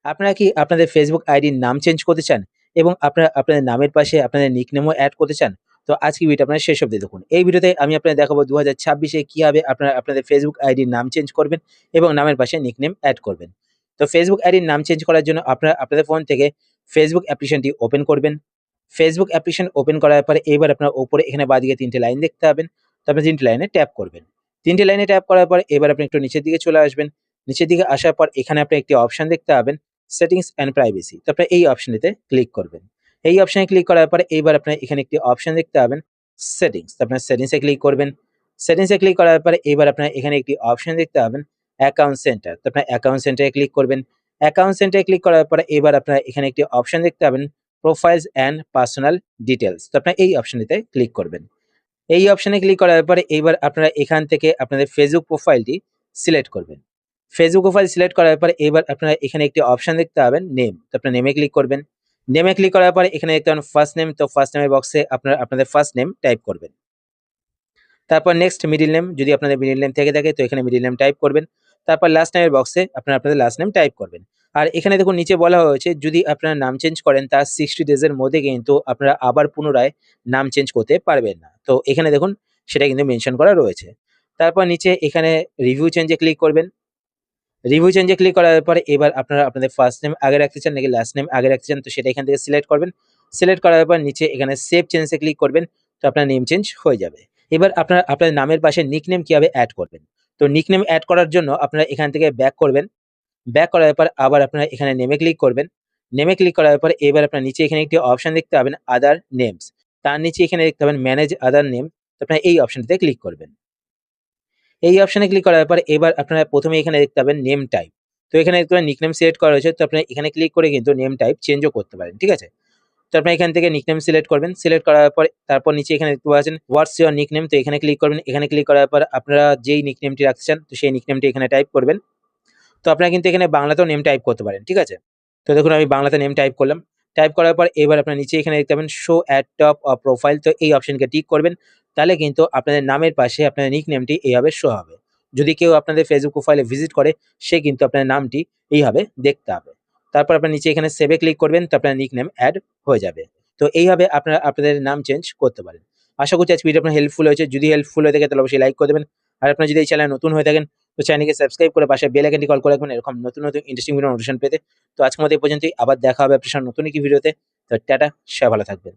আপনারা কি আপনাদের ফেসবুক আইডির নাম চেঞ্জ করতে চান? এবং আপনারা আপনাদের নামের পাশে আপনাদের নিকনেমও এড করতে চান? তো আজকের ভিডিওটা আপনারা শেষ অব্দি দেখুন। এই ভিডিওতে আমি আপনাদের দেখাবো ২০২৬ এ কিভাবে আপনারা আপনাদের ফেসবুক আইডির নাম চেঞ্জ করবেন এবং নামের পাশে নিকনেম এড করবেন। তো ফেসবুক আইডির নাম চেঞ্জ করার জন্য আপনারা আপনাদের ফোন থেকে ফেসবুক অ্যাপ্লিকেশনটি ওপেন করবেন। ফেসবুক অ্যাপ্লিকেশন ওপেন করার পরে এবার আপনার উপরে এখানে বাঁদিকে ৩ টে লাইন দেখতে পাবেন। তো আপনি ৩ টে লাইনে ট্যাপ করবেন। ৩ টে লাইনে ট্যাপ করার পর এবার আপনি একটু নিচের দিকে চলে আসবেন। নিচের দিকে আসার পর এখানে আপনি একটি অপশন দেখতে পাবেন সেটিংস অ্যান্ড প্রাইভেসি। তো আপনি এই অপশনটিতে ক্লিক করবেন। এই অপশনে ক্লিক করার পরে এইবার আপনার এখানে একটি অপশন দেখতে পাবেন সেটিংস। তো আপনার সেটিংসে ক্লিক করবেন। সেটিংসে ক্লিক করার পরে এবার আপনার এখানে একটি অপশন দেখতে পাবেন অ্যাকাউন্ট সেন্টার। তো আপনার অ্যাকাউন্ট সেন্টারে ক্লিক করবেন। অ্যাকাউন্ট সেন্টারে ক্লিক করার পরে এবার আপনার এখানে একটি অপশন দেখতে পাবেন প্রোফাইলস অ্যান্ড পার্সোনাল ডিটেইলস। তো আপনার এই অপশনটিতে ক্লিক করবেন। এই অপশনে ক্লিক করার পরে এইবার আপনারা এখান থেকে আপনাদের ফেসবুক প্রোফাইলটি সিলেক্ট করবেন। ফেসবুক প্রোফাইল সিলেক্ট করার পরে এবার আপনারা এখানে একটি অপশন দেখতে পাবেন নেম। তো আপনার নেমে ক্লিক করবেন। নেমে ক্লিক করার পরে এখানে দেখতে পাবেন ফার্স্ট নেম। তো ফার্স্ট নেমের বক্সে আপনারা আপনাদের ফার্স্ট নেম টাইপ করবেন। তারপর নেক্সট মিডল নেম, যদি আপনাদের মিডল নেম থেকে থাকে তো এখানে মিডল নেম টাইপ করবেন। তারপর লাস্ট নেমের বক্সে আপনারা আপনাদের লাস্ট নেম টাইপ করবেন। আর এখানে দেখুন নিচে বলা হয়েছে যদি আপনারা নাম চেঞ্জ করেন তার 60 ডেজ এর মধ্যে কিন্তু আপনারা আবার পুনরায় নাম চেঞ্জ করতে পারবেন না। তো এখানে দেখুন সেটা কিন্তু মেনশন করা রয়েছে। তারপর নিচে এখানে রিভিউ চেঞ্জে ক্লিক করবেন। রিভিউ চেঞ্জে ক্লিক করার পরে এবার আপনারা আপনাদের ফার্স্ট নেম আগে রাখতে চান নাকি লাস্ট নেম আগে রাখতে চান তো সেটা এখান থেকে সিলেক্ট করবেন। সিলেক্ট করার পর নিচে এখানে সেভ চেঞ্জে ক্লিক করবেন। তো আপনার নেম চেঞ্জ হয়ে যাবে। এবার আপনারা আপনাদের নামের পাশে নিকনেম কিভাবে এড করবেন? তো নিকনেম এড করার জন্য আপনারা এখান থেকে ব্যাক করবেন। ব্যাক করার পর আবার আপনারা এখানে নেমে ক্লিক করবেন। নেমে ক্লিক করার পর এবার আপনার নিচে এখানে একটি অপশন দেখতে পাবেন আদার নেমস। তার নিচে এখানে দেখতে পাবেন ম্যানেজ আদার নেম। তো আপনারা এই অপশনটিতে ক্লিক করবেন। এই অপশনে ক্লিক করার পর এবার আপনারা প্রথমে এখানে দেখতে পাবেন নেম টাইপ। তো এখানে দেখতে পাবেন নিকনেম সিলেক্ট করা রয়েছে। তো আপনারা এখানে ক্লিক করে কিন্তু নেম টাইপ চেঞ্জও করতে পারেন। ঠিক আছে? তো আপনারা এখান থেকে নিকনেম সিলেক্ট করবেন। সিলেক্ট করার পর তারপর নিচে এখানে দেখতে পাচ্ছেন হোয়াটস ইউর নিকনেম। তো এখানে ক্লিক করবেন। এখানে ক্লিক করার পর আপনারা যেই নিকনেমটি রাখতে চান তো সেই নিকনেমটি এখানে টাইপ করবেন। তো আপনারা কিন্তু এখানে বাংলাতেও নেম টাইপ করতে পারেন। ঠিক আছে? তো দেখুন আমি বাংলাতে নেম টাইপ করলাম। টাইপ করার পর এবার আপনার নিচে এখানে দেখতে পাবেন show at top of profile. তো এই অপশনকে টিক করবেন। তাহলে কিন্তু আপনাদের নামের পাশে আপনাদের নিকনেমটি এইভাবে শো হবে। যদি কেউ আপনাদের ফেসবুক প্রোফাইলে ভিজিট করে সে কিন্তু আপনার নামটি এইভাবে দেখতে পাবে। তারপর আপনার নিচে এখানে সেভে ক্লিক করবেন তো আপনার নিকনেম এড হয়ে যাবে। তো এইভাবে আপনারা আপনাদের নাম চেঞ্জ করতে পারেন। আশা করছি আজকে ভিডিও আপনার হেল্পফুল হয়েছে। যদি হেল্পফুল হয়ে থাকে তাহলে অবশ্যই লাইক করে দেবেন। আর আপনারা যদি এই চ্যানেলে নতুন হয়ে থাকেন তো চ্যানেলকে সাবস্ক্রাইব করে পাশে বেল আইকনটি কল করে রাখবেন এরকম নতুন নতুন ইন্টারেস্টিং ভিডিও নোটিফিকেশন পেতে। তো আজকের মতো এই পর্যন্তই। আবার দেখা হবে আপনার সাথে নতুন একটি ভিডিওতে। তো টাটা, সবাই ভালো থাকবেন।